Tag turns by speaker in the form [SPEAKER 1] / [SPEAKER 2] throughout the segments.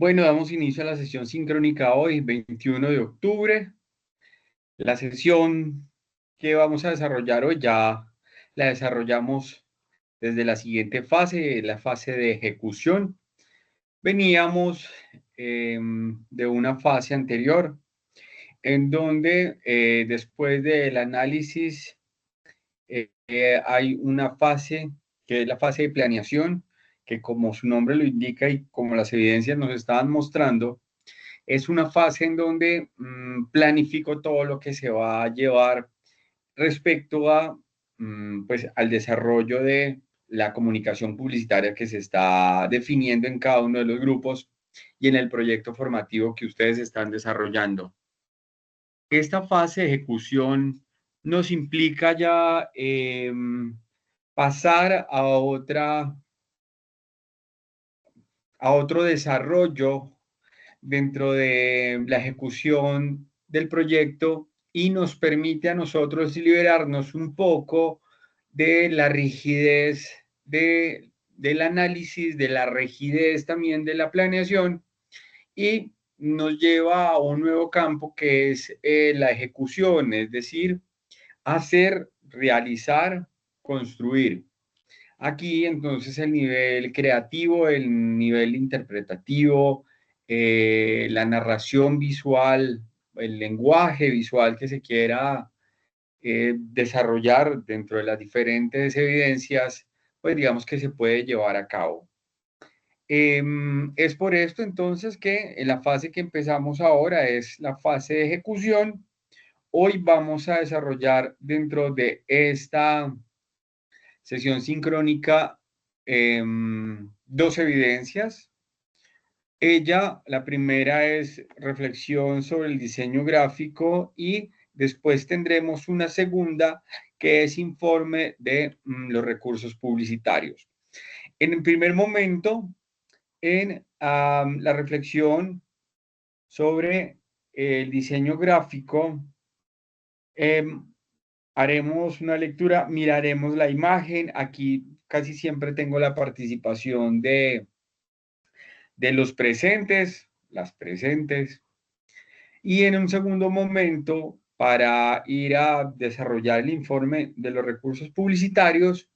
[SPEAKER 1] Bueno, damos inicio a la sesión sincrónica hoy, 21 de octubre. La sesión que vamos a desarrollar hoy ya la desarrollamos desde la siguiente fase, la fase de ejecución. Veníamos de una fase anterior en donde después del análisis hay una fase que es la fase de planeación, que como su nombre lo indica y como las evidencias nos estaban mostrando, es una fase en donde planifico todo lo que se va a llevar respecto a, pues, al desarrollo de la comunicación publicitaria que se está definiendo en cada uno de los grupos y en el proyecto formativo que ustedes están desarrollando. Esta fase de ejecución nos implica ya pasar a otro desarrollo dentro de la ejecución del proyecto y nos permite a nosotros liberarnos un poco de la rigidez del análisis, de la rigidez también de la planeación y nos lleva a un nuevo campo que es la ejecución, es decir, hacer, realizar, construir. Aquí entonces el nivel creativo, el nivel interpretativo, la narración visual, el lenguaje visual que se quiera desarrollar dentro de las diferentes evidencias, pues digamos que se puede llevar a cabo. Es por esto entonces que en la fase que empezamos ahora es la fase de ejecución. Hoy vamos a desarrollar dentro de esta sesión sincrónica, dos evidencias. La primera es reflexión sobre el diseño gráfico y después tendremos una segunda que es informe de los recursos publicitarios. En el primer momento, en la reflexión sobre el diseño gráfico, haremos una lectura, miraremos la imagen. Aquí casi siempre tengo la participación de los presentes, las presentes. Y en un segundo momento, para ir a desarrollar el informe de los recursos publicitarios,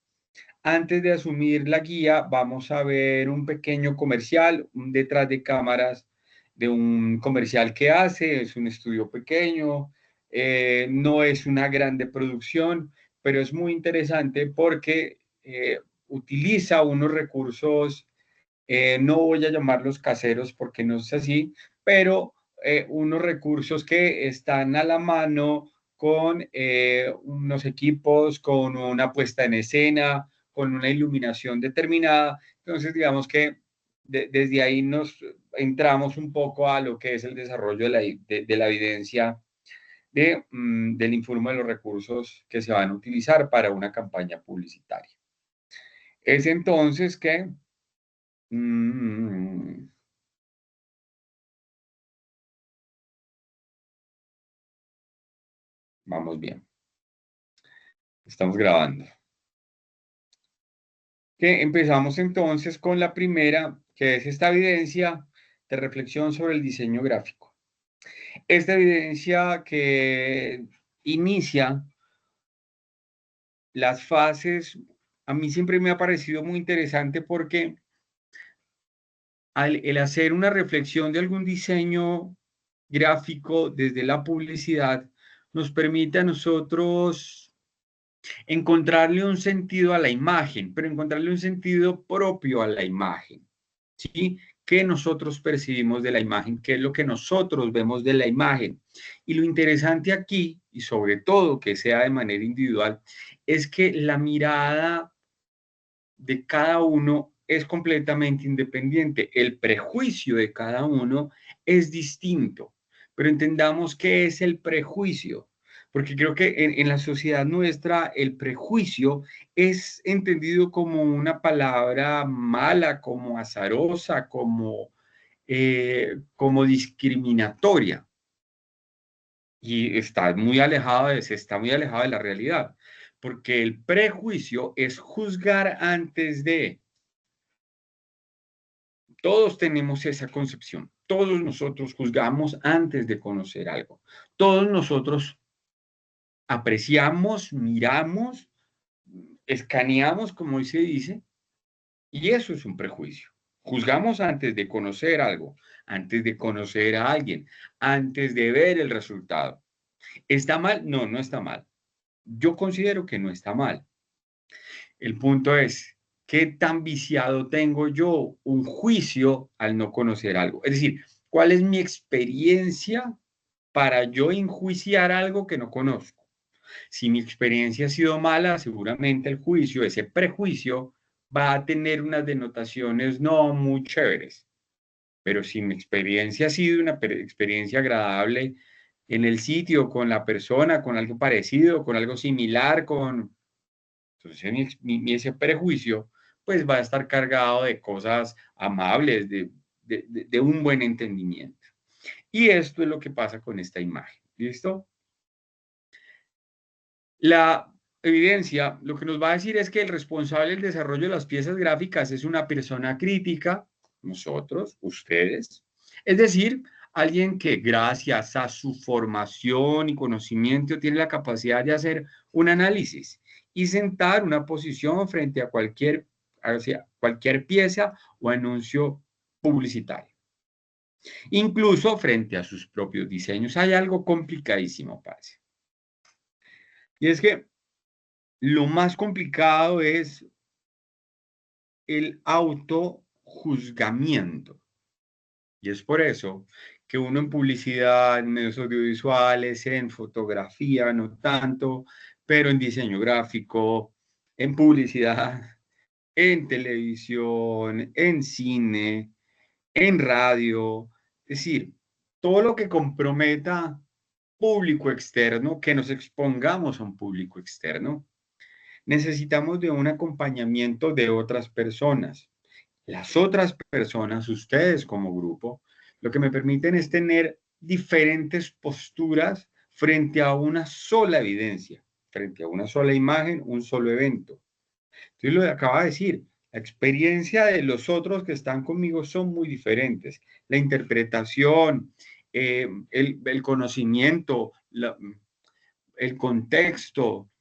[SPEAKER 1] antes de asumir la guía, vamos a ver un pequeño comercial, un detrás de cámaras de un comercial que hace, es un estudio pequeño, no es una grande producción, pero es muy interesante porque utiliza unos recursos, no voy a llamarlos caseros porque no es así, pero unos recursos que están a la mano con unos equipos, con una puesta en escena, con una iluminación determinada. Entonces, digamos que desde ahí nos entramos un poco a lo que es el desarrollo de la evidencia del informe de los recursos que se van a utilizar para una campaña publicitaria. Es entonces que vamos bien, estamos grabando. Que empezamos entonces con la primera, que es esta evidencia de reflexión sobre el diseño gráfico. Esta evidencia que inicia las fases, a mí siempre me ha parecido muy interesante porque el hacer una reflexión de algún diseño gráfico desde la publicidad nos permite a nosotros encontrarle un sentido a la imagen, pero encontrarle un sentido propio a la imagen, ¿sí? ¿Qué nosotros percibimos de la imagen? ¿Qué es lo que nosotros vemos de la imagen? Y lo interesante aquí, y sobre todo que sea de manera individual, es que la mirada de cada uno es completamente independiente. El prejuicio de cada uno es distinto, pero entendamos qué es el prejuicio, porque creo que en la sociedad nuestra el prejuicio es entendido como una palabra mala, como azarosa, como discriminatoria. Y se está muy alejado de la realidad, porque el prejuicio es juzgar antes de. Todos tenemos esa concepción. Todos nosotros juzgamos antes de conocer algo. Todos nosotros apreciamos, miramos, escaneamos, como se dice, y eso es un prejuicio. Juzgamos antes de conocer algo, antes de conocer a alguien, antes de ver el resultado. ¿Está mal? No, no está mal. Yo considero que no está mal. El punto es, ¿qué tan viciado tengo yo un juicio al no conocer algo? Es decir, ¿cuál es mi experiencia para yo enjuiciar algo que no conozco? Si mi experiencia ha sido mala, seguramente el juicio, ese prejuicio, va a tener unas denotaciones no muy chéveres. Pero si mi experiencia ha sido una experiencia agradable en el sitio, con la persona, con algo parecido, con algo similar, entonces ese prejuicio pues va a estar cargado de cosas amables, de un buen entendimiento. Y esto es lo que pasa con esta imagen. ¿Listo? La evidencia lo que nos va a decir es que el responsable del desarrollo de las piezas gráficas es una persona crítica, nosotros, ustedes, es decir, alguien que gracias a su formación y conocimiento tiene la capacidad de hacer un análisis y sentar una posición frente hacia cualquier pieza o anuncio publicitario, incluso frente a sus propios diseños. Hay algo complicadísimo, parece. Y es que lo más complicado es el autojuzgamiento. Y es por eso que uno en publicidad, en medios audiovisuales, en fotografía, no tanto, pero en diseño gráfico, en publicidad, en televisión, en cine, en radio, es decir, todo lo que comprometa público externo, que nos expongamos a un público externo, necesitamos de un acompañamiento de otras personas. Las otras personas, ustedes como grupo, lo que me permiten es tener diferentes posturas frente a una sola evidencia, frente a una sola imagen, un solo evento. Entonces, lo que acaba de decir, la experiencia de los otros que están conmigo son muy diferentes. La interpretación, el conocimiento, el contexto,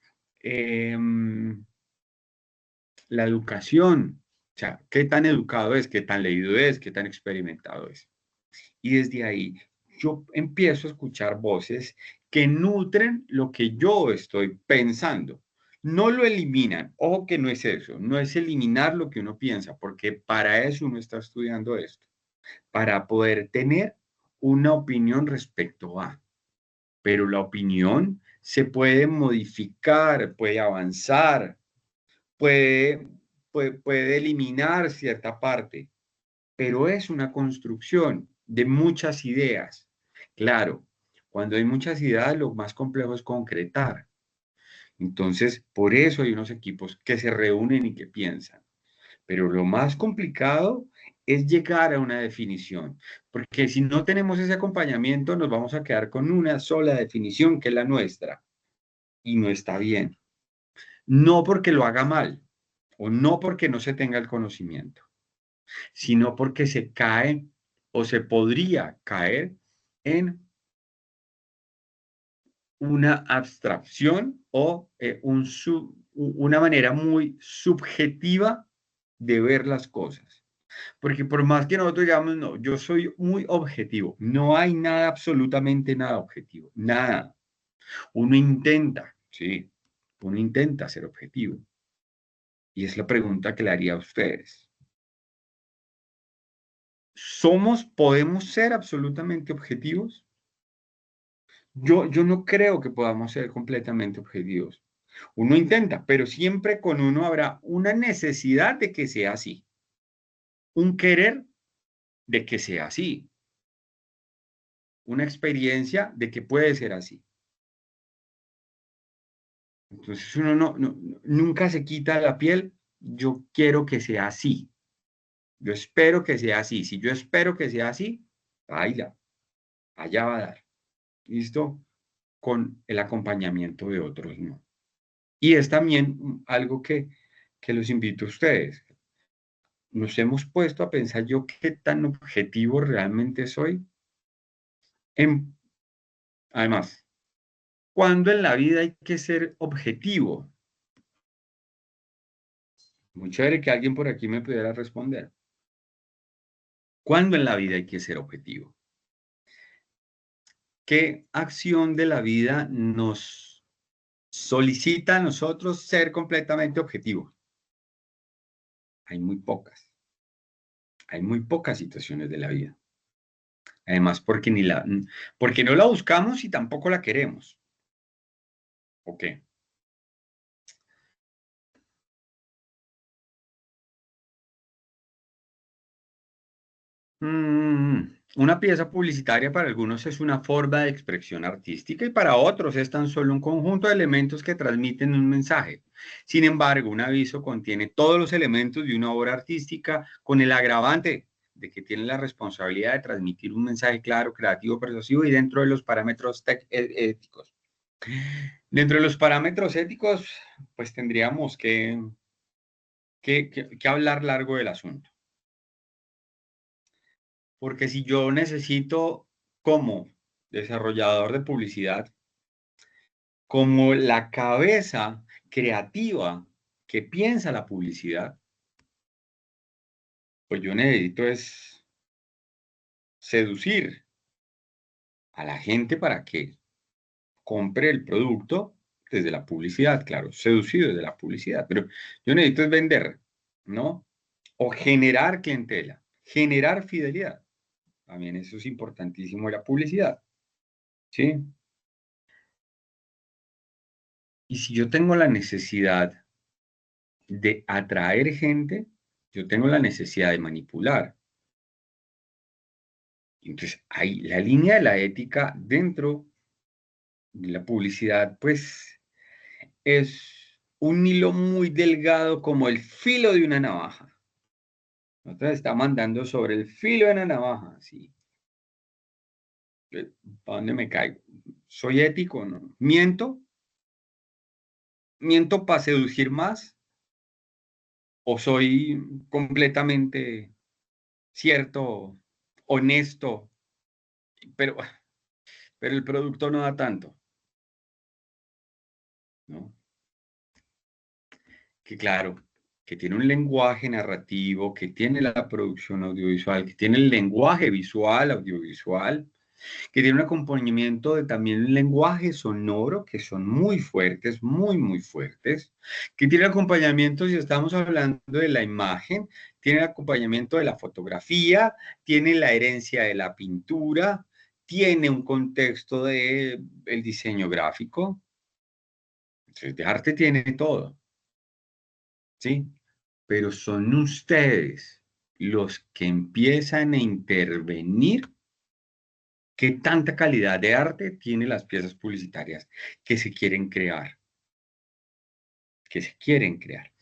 [SPEAKER 1] eh, la educación, o sea, qué tan educado es, qué tan leído es, qué tan experimentado es. Y desde ahí yo empiezo a escuchar voces que nutren lo que yo estoy pensando. No lo eliminan. Ojo que no es eso, no es eliminar lo que uno piensa, porque para eso uno está estudiando esto, para poder tener una opinión respecto a. Pero la opinión se puede modificar, puede avanzar, puede, puede eliminar cierta parte, pero es una construcción de muchas ideas. Claro, cuando hay muchas ideas, lo más complejo es concretar. Entonces, por eso hay unos equipos que se reúnen y que piensan. Pero lo más complicado es llegar a una definición, porque si no tenemos ese acompañamiento, nos vamos a quedar con una sola definición, que es la nuestra, y no está bien. No porque lo haga mal, o no porque no se tenga el conocimiento, sino porque se cae o se podría caer en una abstracción o una manera muy subjetiva de ver las cosas. Porque por más que nosotros digamos, no, yo soy muy objetivo, no hay nada, absolutamente nada objetivo, nada. Uno intenta, sí, uno intenta ser objetivo. Y es la pregunta que le haría a ustedes. ¿Podemos ser absolutamente objetivos? Yo no creo que podamos ser completamente objetivos. Uno intenta, pero siempre con uno habrá una necesidad de que sea así, un querer de que sea así, una experiencia de que puede ser así. Entonces uno nunca se quita la piel, yo quiero que sea así, yo espero que sea así. Si yo espero que sea así, baila, allá va a dar. ¿Listo? Con el acompañamiento de otros, ¿no? Y es también algo que los invito a ustedes. nos hemos puesto a pensar yo qué tan objetivo realmente soy. Además, ¿cuándo en la vida hay que ser objetivo? Muy chévere que alguien por aquí me pudiera responder. ¿Cuándo en la vida hay que ser objetivo? ¿Qué acción de la vida nos solicita a nosotros ser completamente objetivos? Hay muy pocas. Hay muy pocas situaciones de la vida. Además, porque no la buscamos y tampoco la queremos. ¿O qué? Una pieza publicitaria para algunos es una forma de expresión artística y para otros es tan solo un conjunto de elementos que transmiten un mensaje. Sin embargo, un aviso contiene todos los elementos de una obra artística con el agravante de que tiene la responsabilidad de transmitir un mensaje claro, creativo, persuasivo y dentro de los parámetros éticos. Dentro de los parámetros éticos, pues tendríamos que hablar largo del asunto. Porque si yo necesito, como desarrollador de publicidad, como la cabeza creativa que piensa la publicidad, pues yo necesito es seducir a la gente para que compre el producto desde la publicidad, claro, seducido desde la publicidad, pero yo necesito es vender, ¿no? O generar clientela, generar fidelidad. También eso es importantísimo de la publicidad, ¿sí? Y si yo tengo la necesidad de atraer gente, yo tengo la necesidad de manipular. Entonces, ahí la línea de la ética dentro de la publicidad, pues es un hilo muy delgado como el filo de una navaja. Nosotros estamos andando sobre el filo de una navaja, ¿sí? ¿Para dónde me caigo? ¿Soy ético o no? ¿Miento? ¿Miento para seducir más? ¿O soy completamente cierto, honesto, pero, pero el producto no da tanto, ¿no? Que claro, que tiene un lenguaje narrativo, que tiene la producción audiovisual, que tiene el lenguaje visual, audiovisual, que tiene un acompañamiento de también un lenguaje sonoro, que son muy fuertes, muy, muy fuertes, que tiene acompañamiento, si estamos hablando de la imagen, tiene el acompañamiento de la fotografía, tiene la herencia de la pintura, tiene un contexto de el diseño gráfico. Entonces, de arte tiene todo, ¿sí? Pero son ustedes los que empiezan a intervenir qué tanta calidad de arte tienen las piezas publicitarias que se quieren crear, que se quieren crear.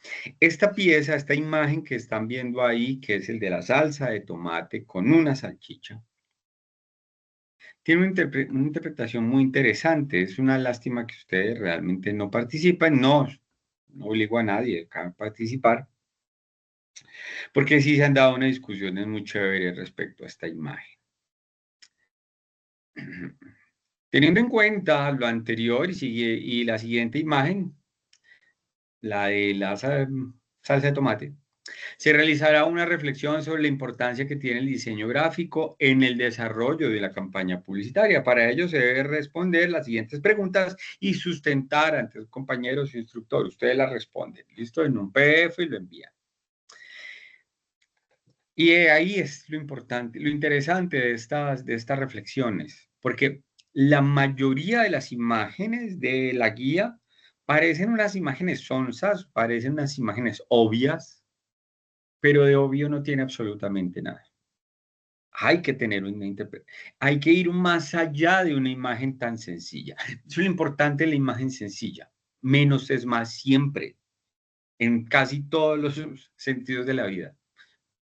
[SPEAKER 1] Esta pieza, esta imagen que están viendo ahí, que es el de la salsa de tomate con una salchicha, tiene una interpretación muy interesante. Es una lástima que ustedes realmente no participen. No obligo a nadie a participar, porque sí se han dado unas discusiones muy chéveres respecto a esta imagen. Teniendo en cuenta lo anterior y la siguiente imagen, la de la salsa de tomate, se realizará una reflexión sobre la importancia que tiene el diseño gráfico en el desarrollo de la campaña publicitaria. Para ello se debe responder las siguientes preguntas y sustentar ante los compañeros y instructores. Ustedes las responden, listo, en un PDF y lo envían. Y ahí es lo importante, lo interesante de estas reflexiones, porque la mayoría de las imágenes de la guía parecen unas imágenes sonsas, parecen unas imágenes obvias, pero de obvio no tiene absolutamente nada. Hay que tener una interpretación, hay que ir más allá de una imagen tan sencilla. Eso es lo importante de la imagen sencilla. Menos es más siempre, en casi todos los sentidos de la vida.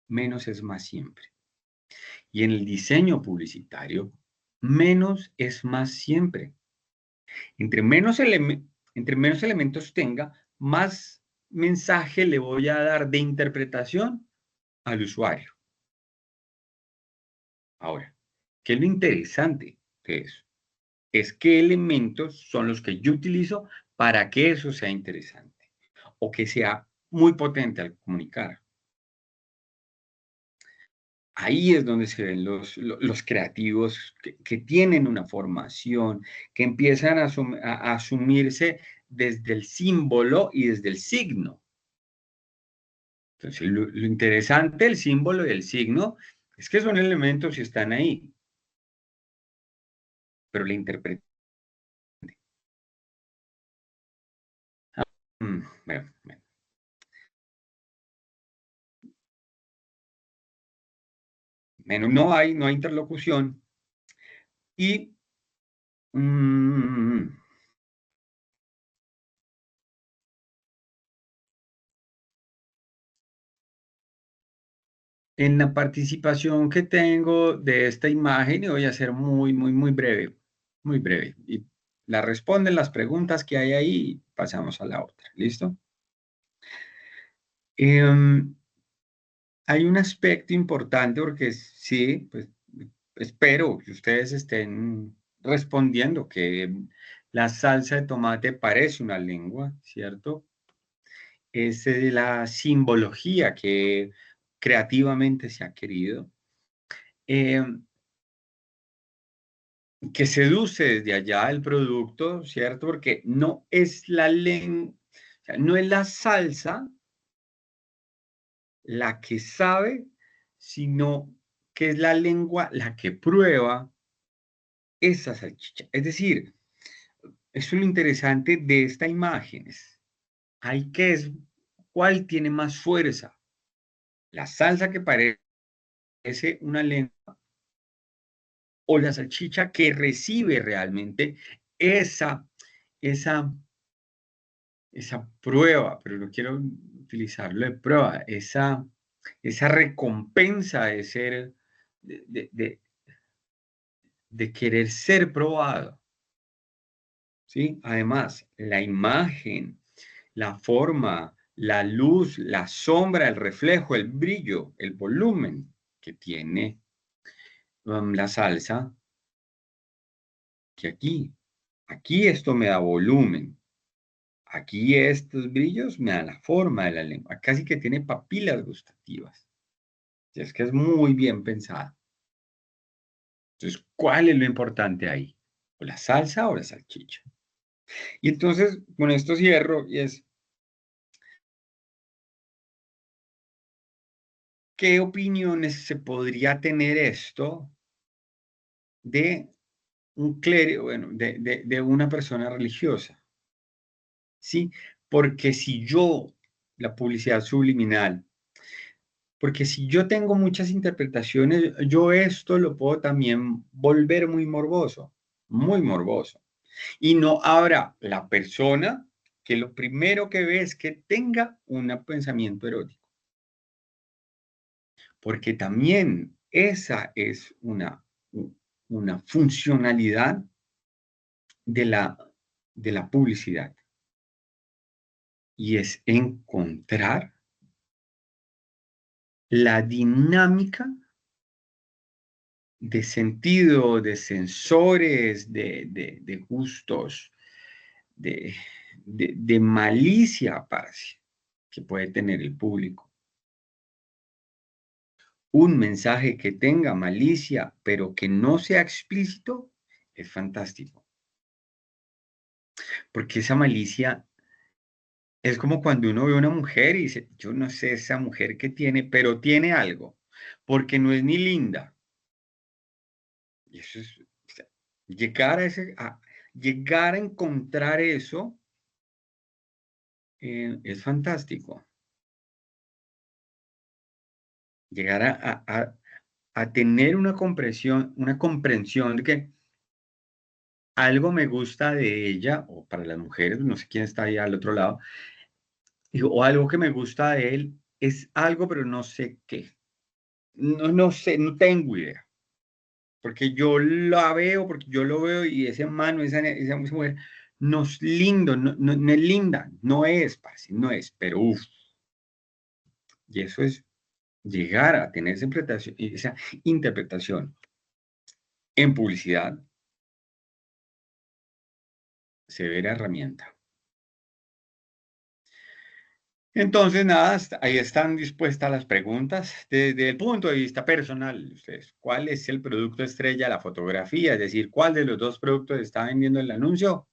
[SPEAKER 1] Menos es más siempre. Y en el diseño publicitario, menos es más siempre. Entre menos, entre menos elementos tenga, más mensaje le voy a dar de interpretación al usuario. Ahora, ¿qué es lo interesante de eso? Es qué elementos son los que yo utilizo para que eso sea interesante o que sea muy potente al comunicar. Ahí es donde se ven los creativos que tienen una formación, que empiezan a asumirse desde el símbolo y desde el signo. Entonces, lo interesante del símbolo y del signo es que son elementos y están ahí, pero la interpretación. Bueno, no hay interlocución y mm, en la participación que tengo de esta imagen, y voy a ser muy breve, y la responden las preguntas que hay ahí y pasamos a la otra, ¿listo? Em, Hay un aspecto importante porque sí, pues espero que ustedes estén respondiendo que la salsa de tomate parece una lengua, ¿cierto? Es la simbología que creativamente se ha querido. Eh, que seduce desde allá el producto, ¿cierto? Porque no es la lengua, o sea, no es la salsa la que sabe, sino que es la lengua la que prueba esa salchicha. Es decir, eso es lo interesante de esta imagen. Hay que es, ¿cuál tiene más fuerza? La salsa que parece una lengua o la salchicha que recibe realmente esa, esa esa prueba, pero no quiero utilizarlo de prueba, esa recompensa de ser, de querer ser probado, ¿sí? Además, la imagen, la forma, la luz, la sombra, el reflejo, el brillo, el volumen que tiene la salsa, que aquí esto me da volumen. Aquí estos brillos me dan la forma de la lengua, casi que tiene papilas gustativas. Y es que es muy bien pensada. Entonces, ¿cuál es lo importante ahí? ¿O la salsa o la salchicha? Y entonces, con esto cierro y es, ¿qué opiniones se podría tener esto de un clérigo, bueno, de una persona religiosa? ¿Sí? Porque si yo, la publicidad subliminal, porque si yo tengo muchas interpretaciones, yo esto lo puedo también volver muy morboso, muy morboso. Y no habrá la persona que lo primero que ve es que tenga un pensamiento erótico, porque también esa es una funcionalidad de la publicidad y es encontrar la dinámica de sentido, de sensores, de gustos, de, de malicia, parce, que puede tener el público. Un mensaje que tenga malicia, pero que no sea explícito, es fantástico. Porque esa malicia es como cuando uno ve a una mujer y dice, yo no sé esa mujer que tiene, pero tiene algo, porque no es ni linda. Y eso es, o sea, llegar a encontrar eso es fantástico. Llegar a tener una comprensión de que algo me gusta de ella, o para las mujeres, no sé quién está ahí al otro lado, o algo que me gusta de él, es algo, pero no sé qué. No sé, no tengo idea. Porque yo la veo, porque yo lo veo y ese mano, esa mujer, no es lindo, no es linda, no es, parce, no es, pero uff. Y eso es llegar a tener esa interpretación en publicidad, severa herramienta. Entonces, nada, ahí están dispuestas las preguntas. Desde el punto de vista personal, ustedes, ¿cuál es el producto estrella de la fotografía? Es decir, ¿cuál de los dos productos está vendiendo el anuncio?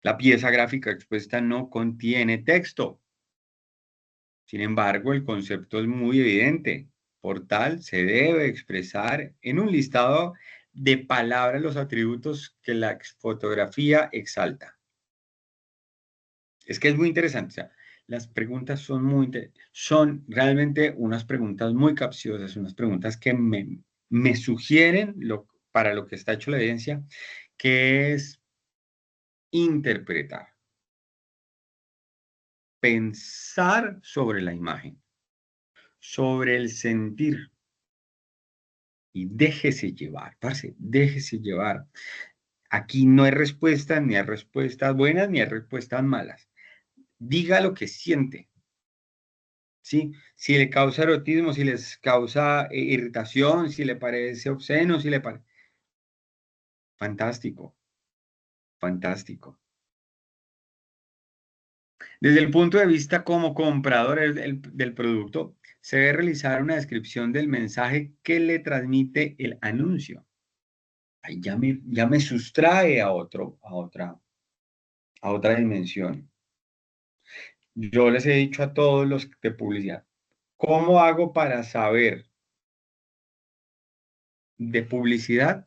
[SPEAKER 1] La pieza gráfica expuesta no contiene texto. Sin embargo, el concepto es muy evidente. Por tal, se debe expresar en un listado de palabras los atributos que la fotografía exalta. Es que es muy interesante. O sea, las preguntas son realmente unas preguntas muy capciosas, unas preguntas que me sugieren para lo que está hecho la evidencia, que es interpretar, pensar sobre la imagen, sobre el sentir. Y déjese llevar, parce, déjese llevar. Aquí no hay respuestas, ni hay respuestas buenas, ni hay respuestas malas. Diga lo que siente, ¿sí? Si le causa erotismo, si les causa irritación, si le parece obsceno, si le parece... Fantástico, fantástico. Desde el punto de vista como comprador del producto, se debe realizar una descripción del mensaje que le transmite el anuncio. Ahí ya me sustrae a otra dimensión. Yo les he dicho a todos los de publicidad, ¿cómo hago para saber de publicidad?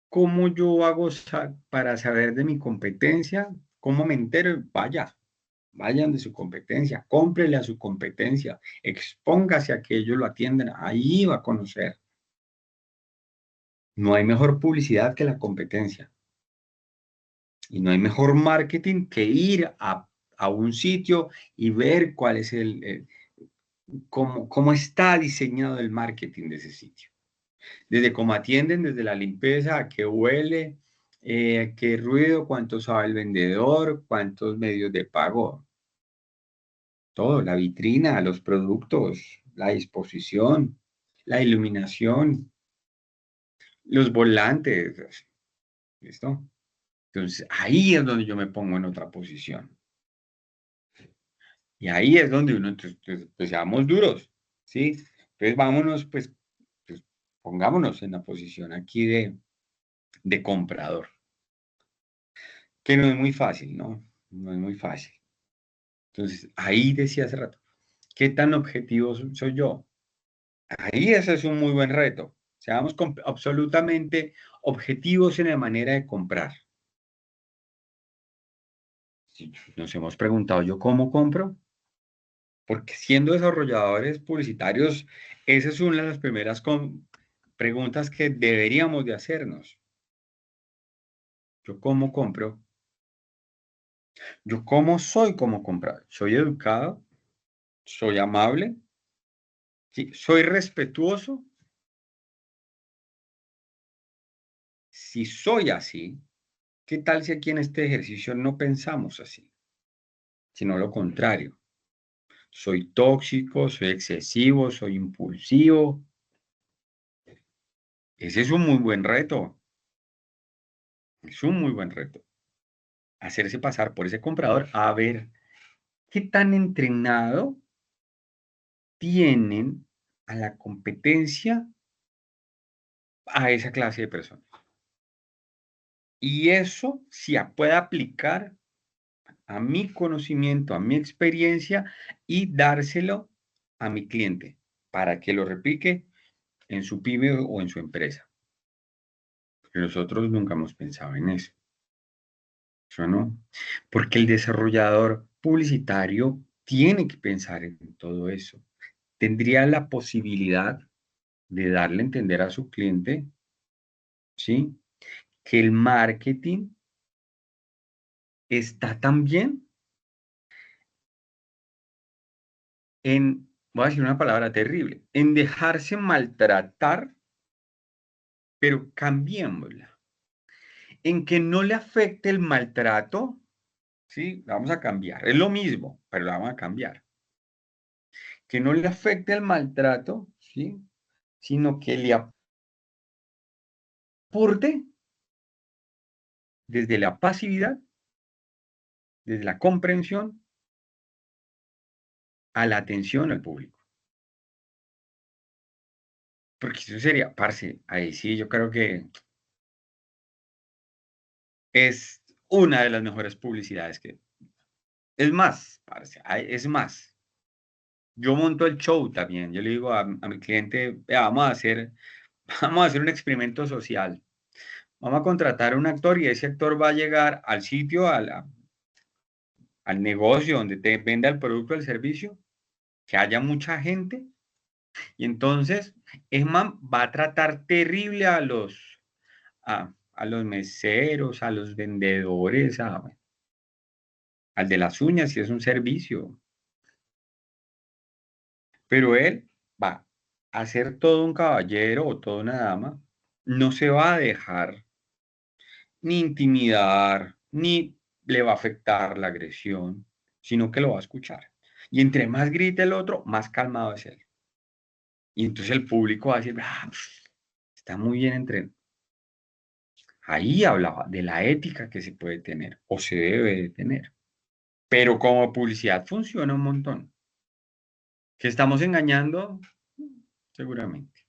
[SPEAKER 1] ¿Cómo yo hago para saber de mi competencia? ¿Cómo me entero? Vayan de su competencia, cómprele a su competencia, expóngase a que ellos lo atiendan, ahí va a conocer. No hay mejor publicidad que la competencia y no hay mejor marketing que ir a un sitio y ver cuál es cómo está diseñado el marketing de ese sitio. Desde cómo atienden, desde la limpieza, a qué huele, qué ruido, cuánto sabe el vendedor, cuántos medios de pago, todo, la vitrina, los productos, la disposición, la iluminación, los volantes, ¿listo? Entonces, ahí es donde yo me pongo en otra posición. Y ahí es donde uno, entonces, pues seamos duros, ¿sí? Entonces, vámonos, pues, pongámonos en la posición aquí de comprador. Que no es muy fácil, ¿no? No es muy fácil. Entonces, ahí decía hace rato, ¿qué tan objetivo soy yo? Ahí ese es un muy buen reto. Seamos absolutamente objetivos en la manera de comprar. Si nos hemos preguntado, ¿yo cómo compro? Porque siendo desarrolladores publicitarios, esa es una de las primeras preguntas que deberíamos de hacernos. ¿Yo cómo compro? ¿Yo cómo soy como comprar? ¿Soy educado? ¿Soy amable? ¿Sí? ¿Soy respetuoso? Si soy así, ¿qué tal si aquí en este ejercicio no pensamos así, sino lo contrario? Soy tóxico, soy excesivo, soy impulsivo. Ese es un muy buen reto. Es un muy buen reto. Hacerse pasar por ese comprador a ver qué tan entrenado tienen a la competencia a esa clase de personas. Y eso se puede aplicar a mi conocimiento, a mi experiencia y dárselo a mi cliente para que lo replique en su pyme o en su empresa. Porque nosotros nunca hemos pensado en eso. Eso no. Porque el desarrollador publicitario tiene que pensar en todo eso. Tendría la posibilidad de darle a entender a su cliente, ¿sí? Que el marketing está también voy a decir una palabra terrible, en dejarse maltratar, pero cambiémosla. En que no le afecte el maltrato, ¿sí? Vamos a cambiar. Es lo mismo, pero la vamos a cambiar. que no le afecte el maltrato, ¿sí? Sino que le aporte desde la pasividad, desde la comprensión, a la atención al público. Porque eso sería, parce, ahí sí, yo creo que es una de las mejores publicidades que... Es más, parce, es más. Yo monto el show también. Yo le digo a mi cliente, "Vea, vamos a hacer un experimento social. Vamos a contratar a un actor y ese actor va a llegar al sitio, al negocio donde te venda el producto o el servicio, que haya mucha gente. Y entonces, es man va a tratar terrible a los meseros, a los vendedores, al de las uñas, si es un servicio. Pero él va a ser todo un caballero o toda una dama, no se va a dejar ni intimidar, ni le va a afectar la agresión, sino que lo va a escuchar. Y entre más grite el otro, más calmado es él. Y entonces el público va a decir, está muy bien entrenado. Ahí hablaba de la ética que se puede tener o se debe de tener. Pero como publicidad funciona un montón. ¿Que estamos engañando? Seguramente.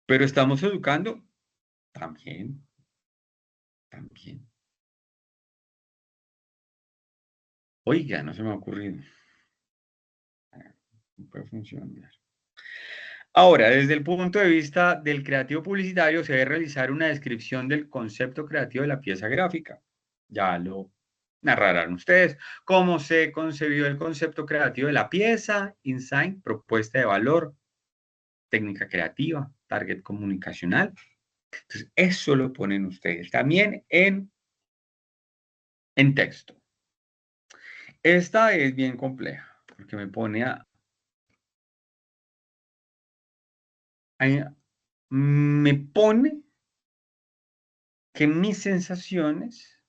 [SPEAKER 1] Pero estamos educando también, también. Oiga, no se me ha ocurrido. No puede funcionar. Ahora, desde el punto de vista del creativo publicitario, se debe realizar una descripción del concepto creativo de la pieza gráfica. Ya lo narrarán ustedes. Cómo se concebió el concepto creativo de la pieza, insight, propuesta de valor, técnica creativa, target comunicacional. Entonces, eso lo ponen ustedes también en texto. Esta es bien compleja, porque me pone que mis sensaciones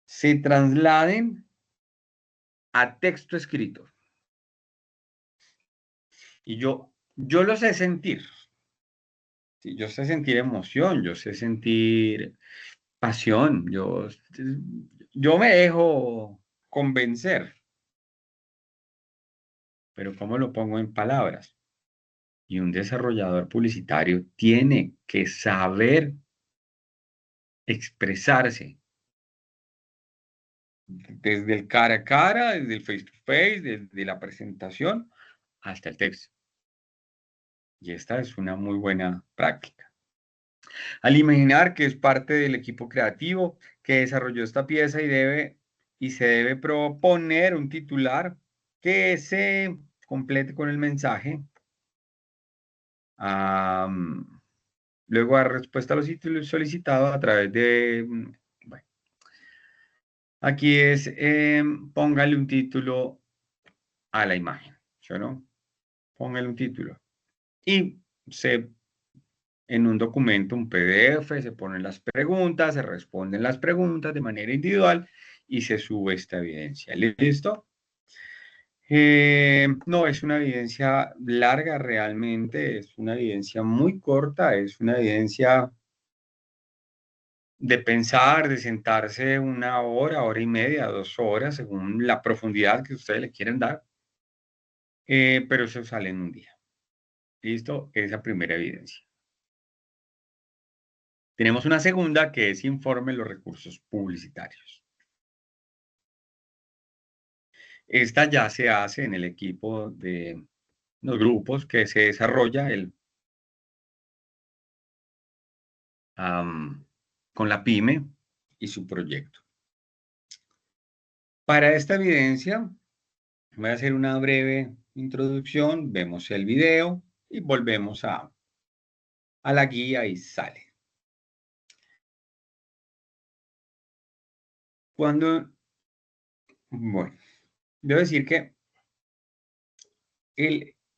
[SPEAKER 1] se trasladen a texto escrito. Y yo lo sé sentir. Sí, yo sé sentir emoción, yo sé sentir pasión, yo me dejo convencer, pero ¿cómo lo pongo en palabras? Y un desarrollador publicitario tiene que saber expresarse desde el cara a cara, desde el face to face, desde la presentación hasta el texto. Y esta es una muy buena práctica. Al imaginar que es parte del equipo creativo que desarrolló esta pieza y se debe proponer un titular que se complete con el mensaje. Luego dar respuesta a los títulos solicitados a través de, bueno, aquí es, póngale un título a la imagen, ¿sí o no? Póngale un título. Y en un documento, un PDF, se ponen las preguntas, se responden las preguntas de manera individual y se sube esta evidencia. ¿Listo? No, es una evidencia larga realmente, es una evidencia muy corta, es una evidencia de pensar, de sentarse una hora, hora y media, 2 horas, según la profundidad que ustedes le quieren dar, pero eso sale en un día. ¿Listo? Esa primera evidencia. Tenemos una segunda que es informe de los recursos publicitarios. Esta ya se hace en el equipo de los grupos que se desarrolla con la pyme y su proyecto. Para esta evidencia, voy a hacer una breve introducción, vemos el video y volvemos a la guía y sale. Bueno, debo decir que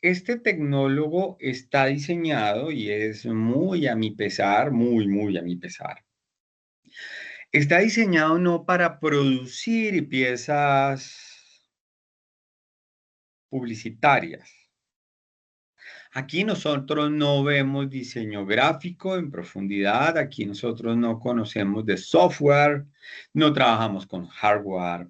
[SPEAKER 1] este tecnólogo está diseñado y es muy a mi pesar, muy a mi pesar. Está diseñado no para producir piezas publicitarias. Aquí nosotros no vemos diseño gráfico en profundidad, aquí nosotros no conocemos de software, no trabajamos con hardware,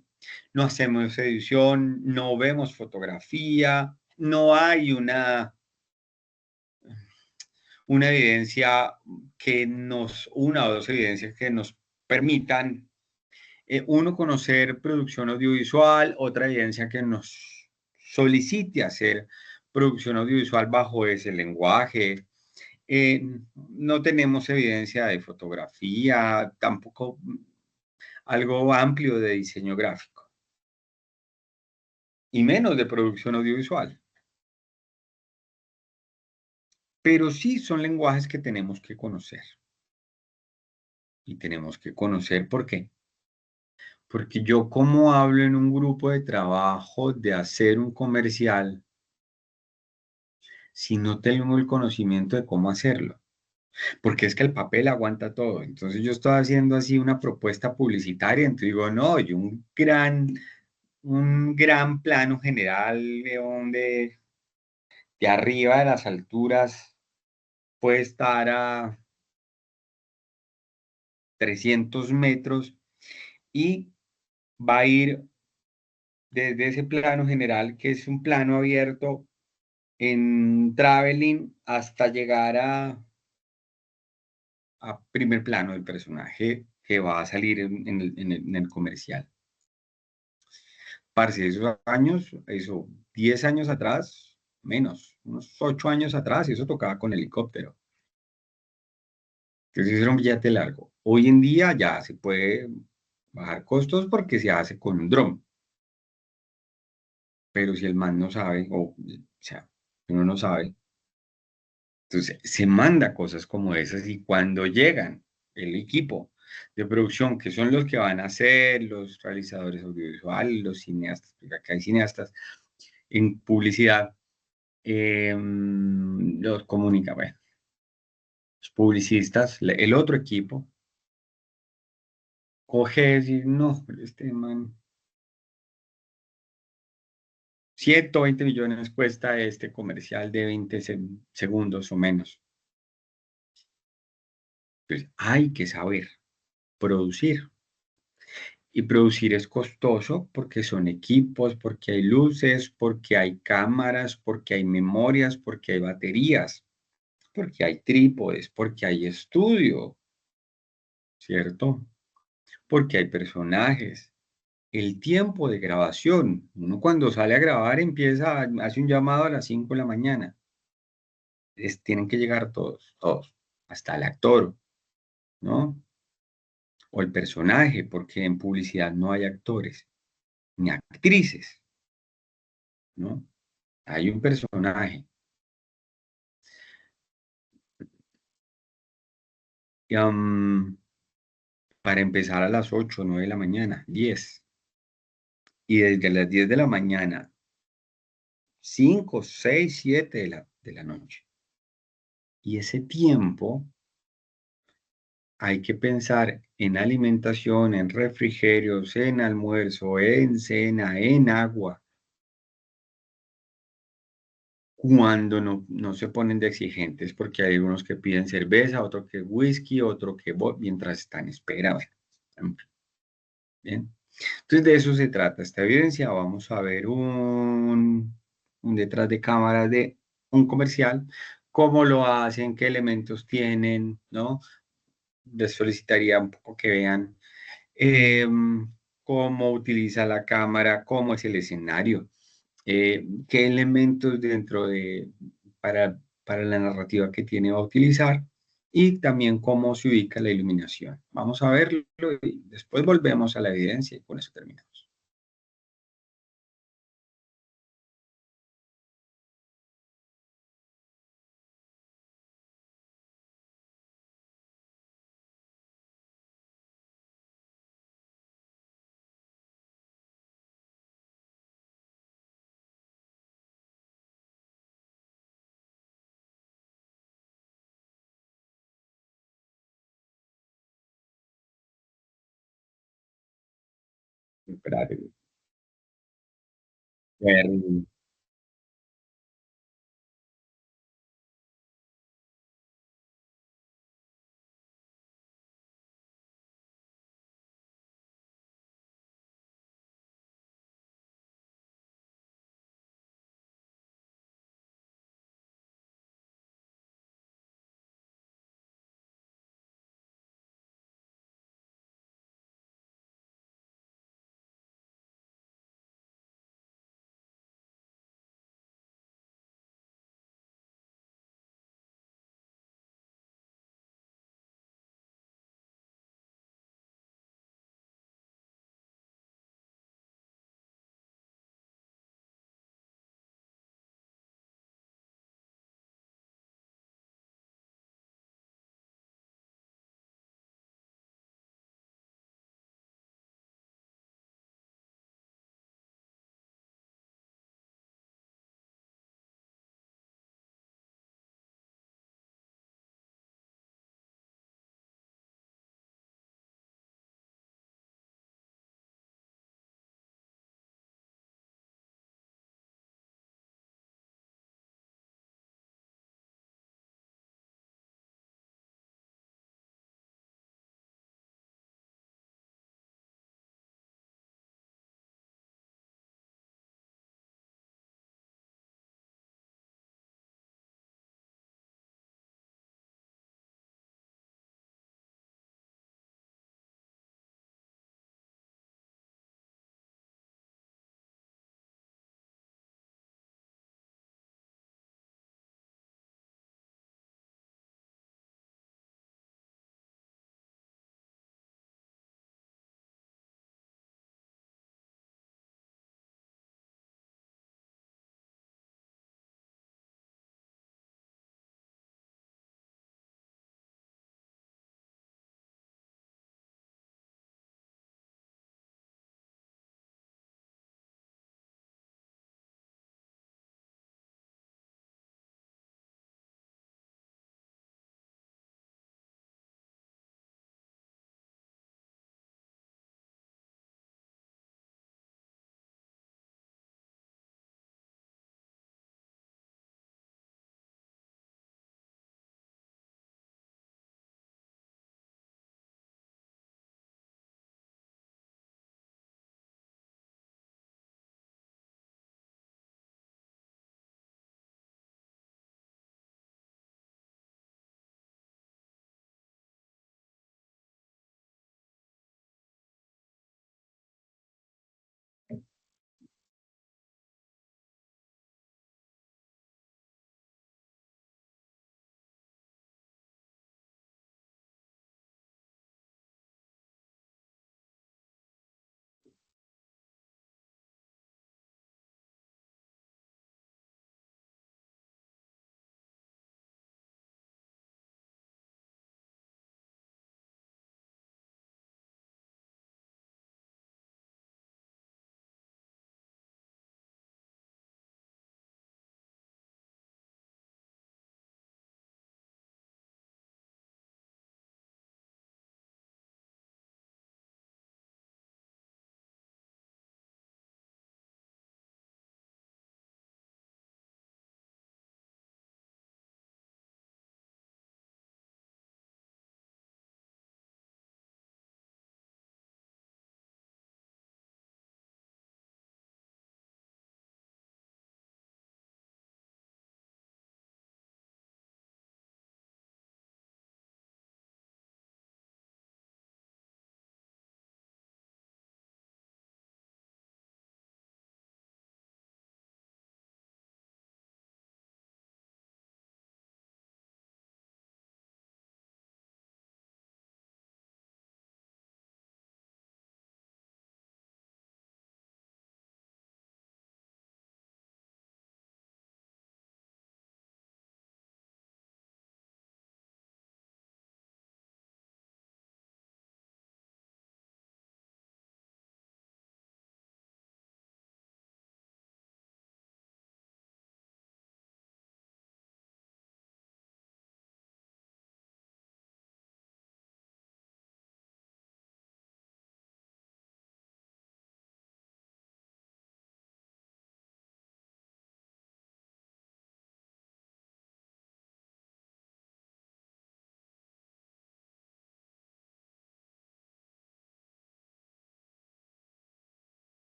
[SPEAKER 1] no hacemos edición, no vemos fotografía, no hay una evidencia una o dos evidencias que nos permitan, uno, conocer producción audiovisual, otra evidencia que nos solicite hacer producción audiovisual bajo ese lenguaje. Eh, no tenemos evidencia de fotografía, tampoco algo amplio de diseño gráfico, y menos de producción audiovisual. Pero sí son lenguajes que tenemos que conocer. Y tenemos que conocer por qué. Porque yo, como hablo en un grupo de trabajo de hacer un comercial si no tengo el conocimiento de cómo hacerlo? Porque es que el papel aguanta todo. Entonces yo estoy haciendo así una propuesta publicitaria, entonces digo, no, yo un gran plano general, León, de arriba de las alturas, puede estar a 300 metros y va a ir desde ese plano general, que es un plano abierto en traveling, hasta llegar a primer plano del personaje que va a salir en el comercial. Parce, esos años, eso, 10 años atrás, menos, unos 8 años atrás, eso tocaba con helicóptero. Entonces eso era un billete largo. Hoy en día ya se puede bajar costos porque se hace con un dron. Pero si el man no sabe, o sea, uno no sabe, entonces se manda cosas como esas, y cuando llegan el equipo de producción, que son los que van a hacer los realizadores audiovisuales, los cineastas, porque acá hay cineastas en publicidad, los comunica, bueno, los publicistas, el otro equipo, coge y decir, no, este man, 120 millones cuesta este comercial de 20 segundos o menos. Pues hay que saber producir. Y producir es costoso porque son equipos, porque hay luces, porque hay cámaras, porque hay memorias, porque hay baterías, porque hay trípodes, porque hay estudio, ¿cierto? Porque hay personajes. El tiempo de grabación. Uno, cuando sale a grabar, hace un llamado a las 5 de la mañana. Tienen que llegar todos, todos, hasta el actor, ¿no? O el personaje, porque en publicidad no hay actores ni actrices, ¿no? Hay un personaje. Y, para empezar a las 8 9 de la mañana, 10. Y desde las 10 de la mañana, 5 6 7 de la noche. Y ese tiempo hay que pensar en alimentación, en refrigerios, en almuerzo, en cena, en agua, cuando no se ponen de exigentes, porque hay unos que piden cerveza, otro que whisky, otro que mientras están en espera. Bueno, bien. Entonces de eso se trata esta evidencia. Vamos a ver un detrás de cámaras de un comercial, cómo lo hacen, qué elementos tienen, ¿no? Les solicitaría un poco que vean cómo utiliza la cámara, cómo es el escenario, qué elementos para la narrativa que tiene va a utilizar, y también cómo se ubica la iluminación. Vamos a verlo y después volvemos a la evidencia y con eso terminamos. Esperar, ver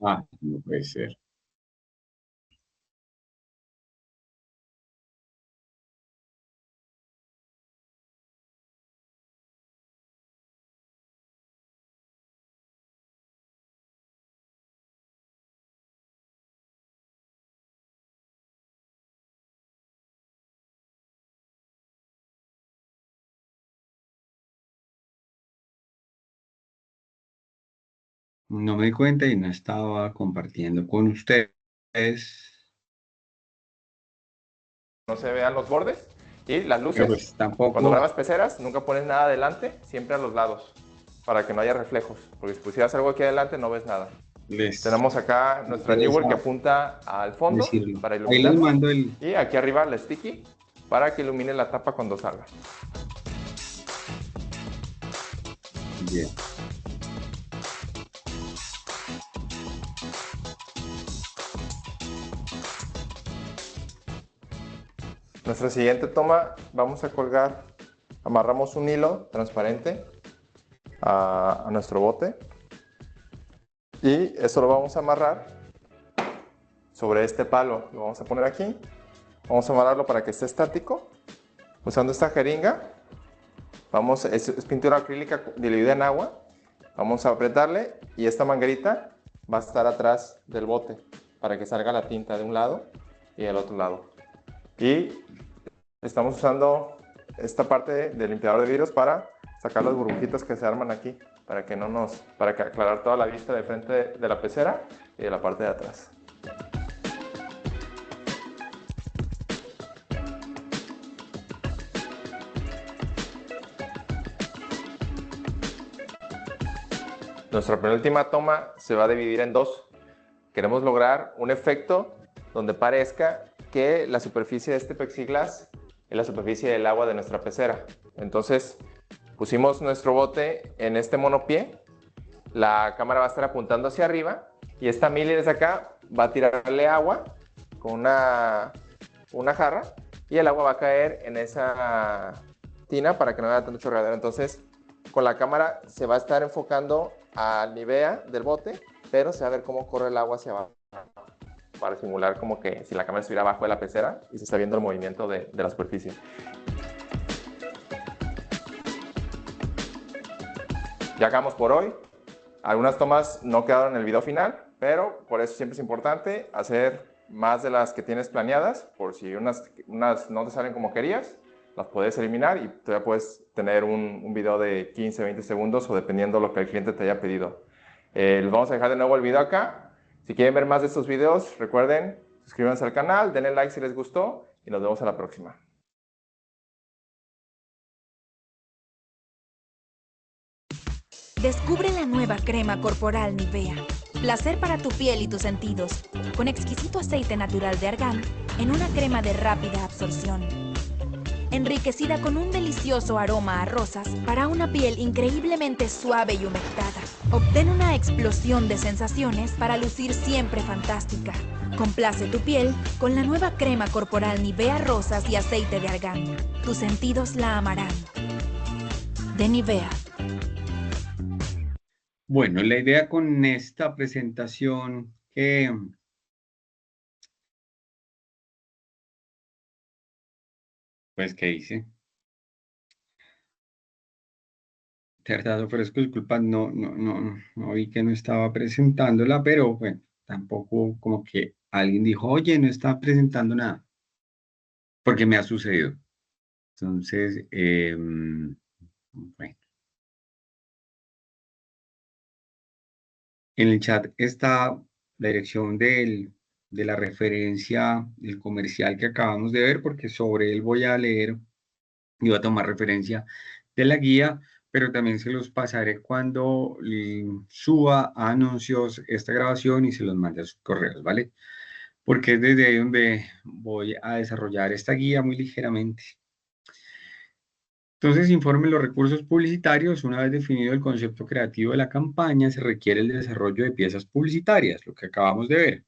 [SPEAKER 1] Ah, no puede ser. No me di cuenta y no estaba compartiendo con ustedes.
[SPEAKER 2] No se vean los bordes. Y las
[SPEAKER 1] Pero
[SPEAKER 2] luces,
[SPEAKER 1] pues
[SPEAKER 2] cuando
[SPEAKER 1] tampoco
[SPEAKER 2] grabas peceras, nunca pones nada adelante, siempre a los lados, para que no haya reflejos, porque si pusieras algo aquí adelante no ves nada.
[SPEAKER 1] les
[SPEAKER 2] Tenemos acá nuestra Newer que
[SPEAKER 1] interesa
[SPEAKER 2] apunta al fondo
[SPEAKER 1] decirlo.
[SPEAKER 2] para
[SPEAKER 1] Ahí les
[SPEAKER 2] iluminarlo,
[SPEAKER 1] mando el...
[SPEAKER 2] y aquí arriba la sticky para que ilumine la tapa cuando salga.
[SPEAKER 1] Bien.
[SPEAKER 2] Nuestra siguiente toma, vamos a colgar, amarramos un hilo transparente a nuestro bote y eso lo vamos a amarrar sobre este palo. Lo vamos a poner aquí, vamos a amarrarlo para que esté estático. Usando esta jeringa, es pintura acrílica diluida en agua, vamos a apretarle y esta manguerita va a estar atrás del bote para que salga la tinta de un lado y del otro lado. Y estamos usando esta parte del limpiador de vidrios para sacar las burbujitas que se arman aquí, para que aclarar toda la vista de frente de la pecera y de la parte de atrás. Nuestra penúltima toma se va a dividir en dos. Queremos lograr un efecto donde parezca que la superficie de este plexiglas es la superficie del agua de nuestra pecera. Entonces pusimos nuestro bote en este monopié, la cámara va a estar apuntando hacia arriba y esta mili desde acá va a tirarle agua con una jarra y el agua va a caer en esa tina para que no haya tanto chorreadero. Entonces con la cámara se va a estar enfocando al nivea del bote, pero se va a ver cómo corre el agua hacia abajo para simular como que si la cámara estuviera abajo de la pecera y se está viendo el movimiento de la superficie. Ya acabamos por hoy. Algunas tomas no quedaron en el video final, pero por eso siempre es importante hacer más de las que tienes planeadas, por si unas no te salen como querías, las puedes eliminar y todavía puedes tener un video de 15, 20 segundos o dependiendo de lo que el cliente te haya pedido. Les vamos a dejar de nuevo el video acá. Si quieren ver más de estos videos, recuerden, suscríbanse al canal, denle like si les gustó y nos vemos a la próxima.
[SPEAKER 3] Descubre la nueva crema corporal Nivea. Placer para tu piel y tus sentidos, con exquisito aceite natural de argán en una crema de rápida absorción. Enriquecida con un delicioso aroma a rosas para una piel increíblemente suave y humectada. Obtén una explosión de sensaciones para lucir siempre fantástica. Complace tu piel con la nueva crema corporal Nivea Rosas y aceite de argán. Tus sentidos la amarán. De Nivea.
[SPEAKER 1] Bueno, la idea con esta presentación pues, ¿qué hice? De verdad, ofrezco disculpas, no vi que no estaba presentándola, pero bueno, tampoco como que alguien dijo, oye, no está presentando nada, porque me ha sucedido. Entonces, bueno, en el chat está la dirección de la referencia del comercial que acabamos de ver, porque sobre él voy a leer y voy a tomar referencia de la guía, pero también se los pasaré cuando suba a anuncios esta grabación y se los mande a sus correos, ¿vale? Porque es desde ahí donde voy a desarrollar esta guía muy ligeramente. Entonces, informen los recursos publicitarios. Una vez definido el concepto creativo de la campaña, se requiere el desarrollo de piezas publicitarias, lo que acabamos de ver.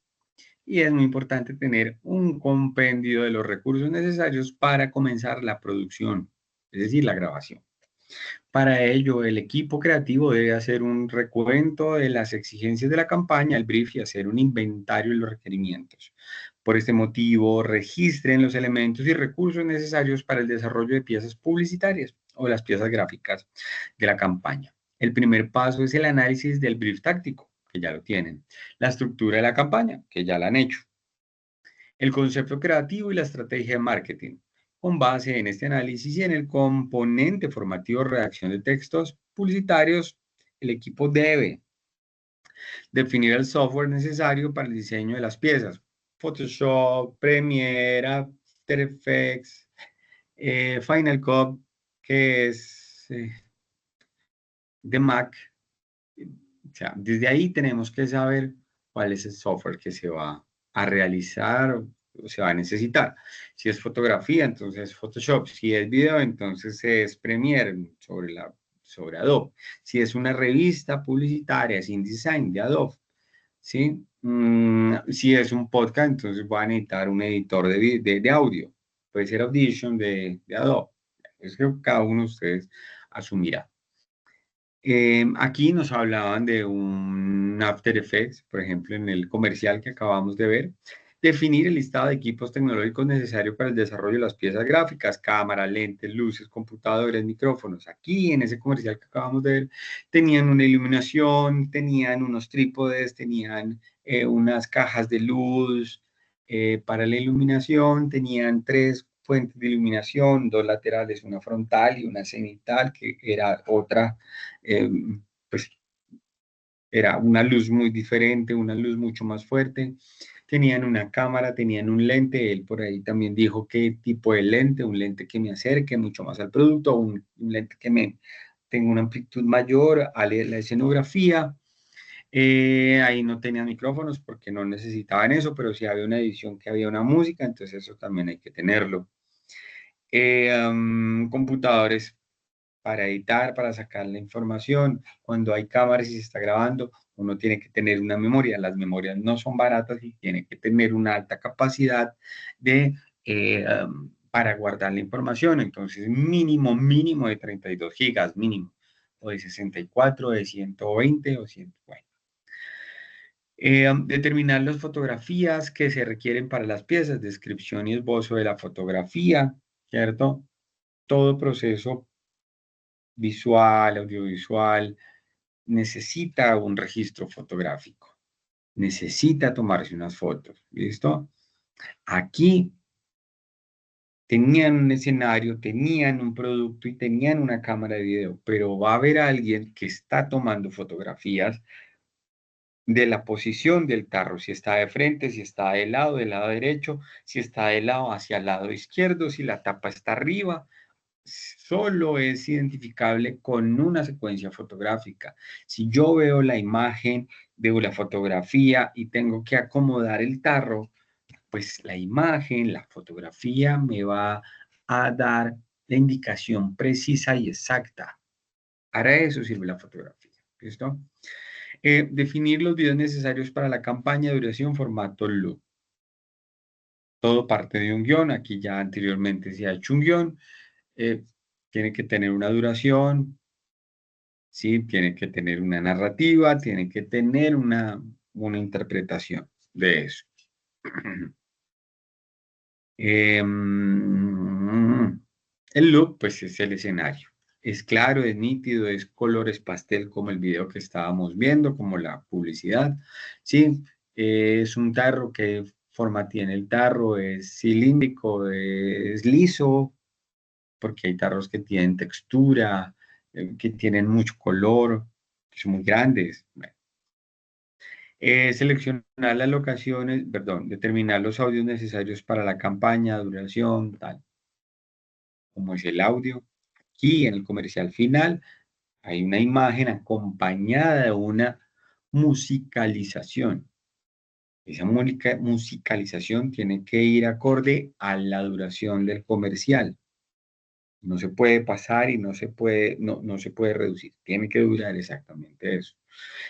[SPEAKER 1] Y es muy importante tener un compendio de los recursos necesarios para comenzar la producción, es decir, la grabación. Para ello, el equipo creativo debe hacer un recuento de las exigencias de la campaña, el brief, y hacer un inventario de los requerimientos. Por este motivo, registren los elementos y recursos necesarios para el desarrollo de piezas publicitarias o las piezas gráficas de la campaña. El primer paso es el análisis del brief táctico, que ya lo tienen. La estructura de la campaña, que ya la han hecho. El concepto creativo y la estrategia de marketing. Con base en este análisis y en el componente formativo de redacción de textos publicitarios, el equipo debe definir el software necesario para el diseño de las piezas. Photoshop, Premiere, After Effects, Final Cut, que es de Mac. O sea, desde ahí tenemos que saber cuál es el software que se va a realizar o se va a necesitar. Si es fotografía, entonces Photoshop. Si es video, entonces es Premiere sobre Adobe. Si es una revista publicitaria, es InDesign de Adobe. ¿Sí? Si es un podcast, entonces va a necesitar un editor de audio. Puede ser Audition de Adobe. Es que cada uno de ustedes asumirá. Aquí nos hablaban de un After Effects, por ejemplo, en el comercial que acabamos de ver. Definir el listado de equipos tecnológicos necesarios para el desarrollo de las piezas gráficas, cámara, lentes, luces, computadores, micrófonos. Aquí en ese comercial que acabamos de ver, tenían una iluminación, tenían unos trípodes, tenían unas cajas de luz para la iluminación, tenían 3 fuentes de iluminación, 2 laterales, una frontal y una cenital, que era otra, pues era una luz muy diferente, una luz mucho más fuerte. Tenían una cámara, tenían un lente, él por ahí también dijo qué tipo de lente, un lente que me acerque mucho más al producto, un lente que me tenga una amplitud mayor a la escenografía. Ahí no tenían micrófonos porque no necesitaban eso, pero si había una edición que había una música, entonces eso también hay que tenerlo. Computadores para editar, para sacar la información. Cuando hay cámaras y se está grabando, uno tiene que tener una memoria. Las memorias no son baratas y tiene que tener una alta capacidad para guardar la información. Entonces, mínimo de 32 gigas, mínimo. O de 64, de 120 o 120. Determinar las fotografías que se requieren para las piezas, descripción y esbozo de la fotografía, ¿cierto? Todo proceso visual, audiovisual, necesita un registro fotográfico, necesita tomarse unas fotos, ¿listo? Aquí tenían un escenario, tenían un producto y tenían una cámara de video, pero va a haber alguien que está tomando fotografías de la posición del tarro, si está de frente, si está del lado derecho, si está de lado hacia el lado izquierdo, si la tapa está arriba. Solo es identificable con una secuencia fotográfica. Si yo veo la imagen, veo la fotografía y tengo que acomodar el tarro, pues la imagen, la fotografía me va a dar la indicación precisa y exacta. Para eso sirve la fotografía. ¿Listo? Definir los videos necesarios para la campaña, duración, formato, loop. Todo parte de un guión. Aquí ya anteriormente se ha hecho un guión. Tiene que tener una duración, ¿sí? Tiene que tener una narrativa, tiene que tener una interpretación de eso. El look, pues es el escenario. Es claro, es nítido, es colores pastel como el video que estábamos viendo, como la publicidad, ¿sí? Es un tarro, ¿qué forma tiene el tarro? Es cilíndrico, es liso, porque hay tarros que tienen textura, que tienen mucho color, que son muy grandes. Bueno. Seleccionar las locaciones, perdón, determinar los audios necesarios para la campaña, duración, tal, como es el audio. Aquí en el comercial final hay una imagen acompañada de una musicalización. Esa musicalización tiene que ir acorde a la duración del comercial. No se puede pasar y no se puede reducir. Tiene que durar exactamente eso.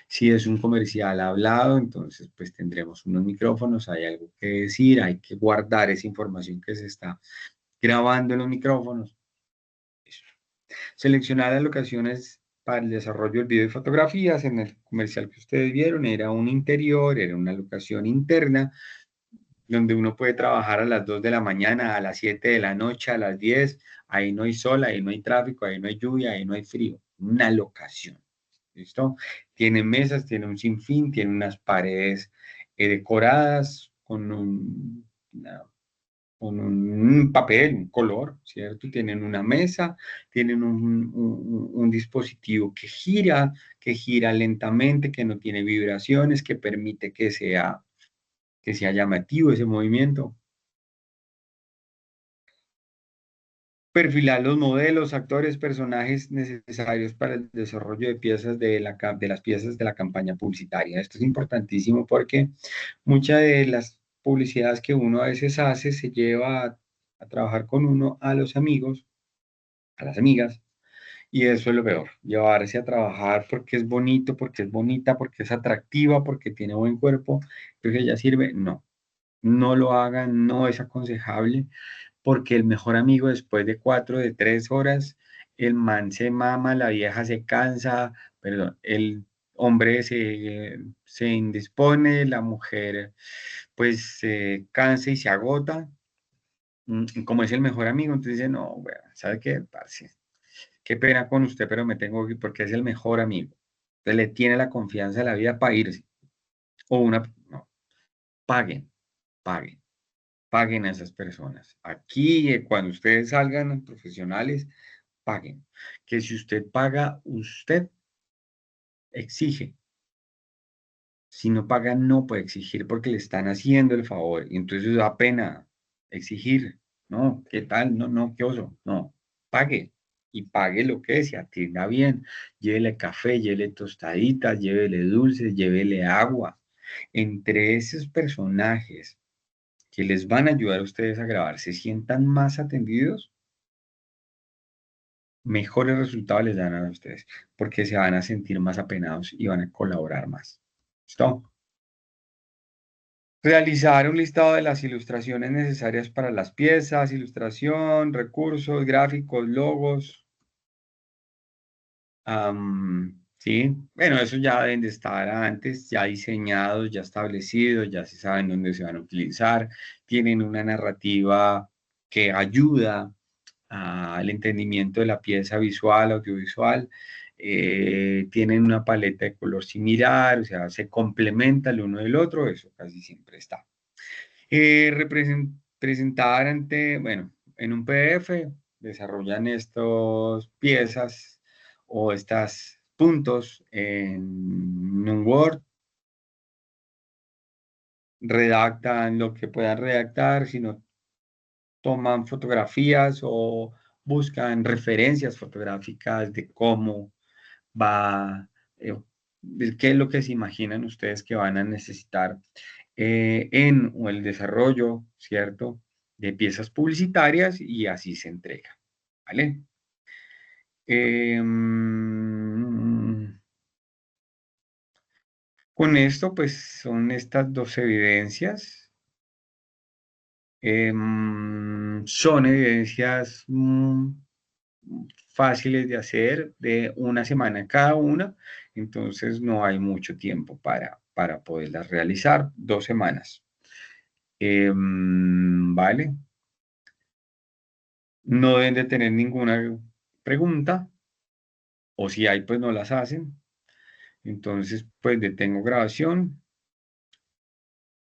[SPEAKER 1] Si es un comercial hablado, entonces pues tendremos unos micrófonos, hay algo que decir, hay que guardar esa información que se está grabando en los micrófonos. Eso. Seleccionar las locaciones para el desarrollo del video y fotografías. En el comercial que ustedes vieron era un interior, era una locación interna, donde uno puede trabajar a las 2 de la mañana, a las 7 de la noche, a las 10. Ahí no hay sol, ahí no hay tráfico, ahí no hay lluvia, ahí no hay frío. Una locación. ¿Listo? Tiene mesas, tiene un sinfín, tiene unas paredes decoradas con un papel, un color, ¿cierto? Tienen una mesa, tienen un dispositivo que gira lentamente, que no tiene vibraciones, que permite que sea llamativo ese movimiento. Perfilar los modelos, actores, personajes necesarios para el desarrollo de piezas de las piezas de la campaña publicitaria. Esto es importantísimo porque muchas de las publicidades que uno a veces hace se lleva a trabajar con uno a los amigos, a las amigas, y eso es lo peor, llevarse a trabajar porque es bonito, porque es bonita, porque es atractiva, porque tiene buen cuerpo, porque ella sirve. No, no lo hagan, no es aconsejable porque el mejor amigo después de 4, de 3 horas, el man se mama, la vieja se cansa, perdón, el hombre se indispone, la mujer pues se cansa y se agota. Como es el mejor amigo, entonces dice, no, bueno, ¿sabe qué? Parce, qué pena con usted, pero me tengo que ir porque es el mejor amigo. Entonces le tiene la confianza de la vida para irse. O no, paguen, paguen. Paguen a esas personas. Aquí, cuando ustedes salgan profesionales, paguen. Que si usted paga, usted exige. Si no paga, no puede exigir porque le están haciendo el favor. Y entonces da pena exigir. No, ¿qué tal? No, no, qué oso. No, pague. Y pague lo que se atienda bien. Llévele café, llévele tostaditas, llévele dulces, llévele agua. Entre esos personajes que les van a ayudar a ustedes a grabar, se sientan más atendidos, mejores resultados les dan a ustedes, porque se van a sentir más apenados y van a colaborar más. ¿Listo? Realizar un listado de las ilustraciones necesarias para las piezas, ilustración, recursos, gráficos, logos. Sí, bueno, eso ya deben de estar antes, ya diseñados, ya establecidos, ya se saben dónde se van a utilizar, tienen una narrativa que ayuda al entendimiento de la pieza visual, audiovisual, tienen una paleta de color similar, o sea, se complementa el uno del otro, eso casi siempre está. Presentar ante, bueno, en un PDF, desarrollan estas piezas o estos puntos en un Word, redactan lo que puedan redactar, si no toman fotografías o buscan referencias fotográficas de cómo va, qué es lo que se imaginan ustedes que van a necesitar en el desarrollo, ¿cierto?, de piezas publicitarias y así se entrega, ¿vale? Con esto, pues son estas dos evidencias. Son evidencias fáciles de hacer, de una semana cada una, entonces no hay mucho tiempo para poderlas realizar, 2 semanas. Vale, no deben de tener ninguna pregunta, o si hay, pues no las hacen. Entonces, pues detengo grabación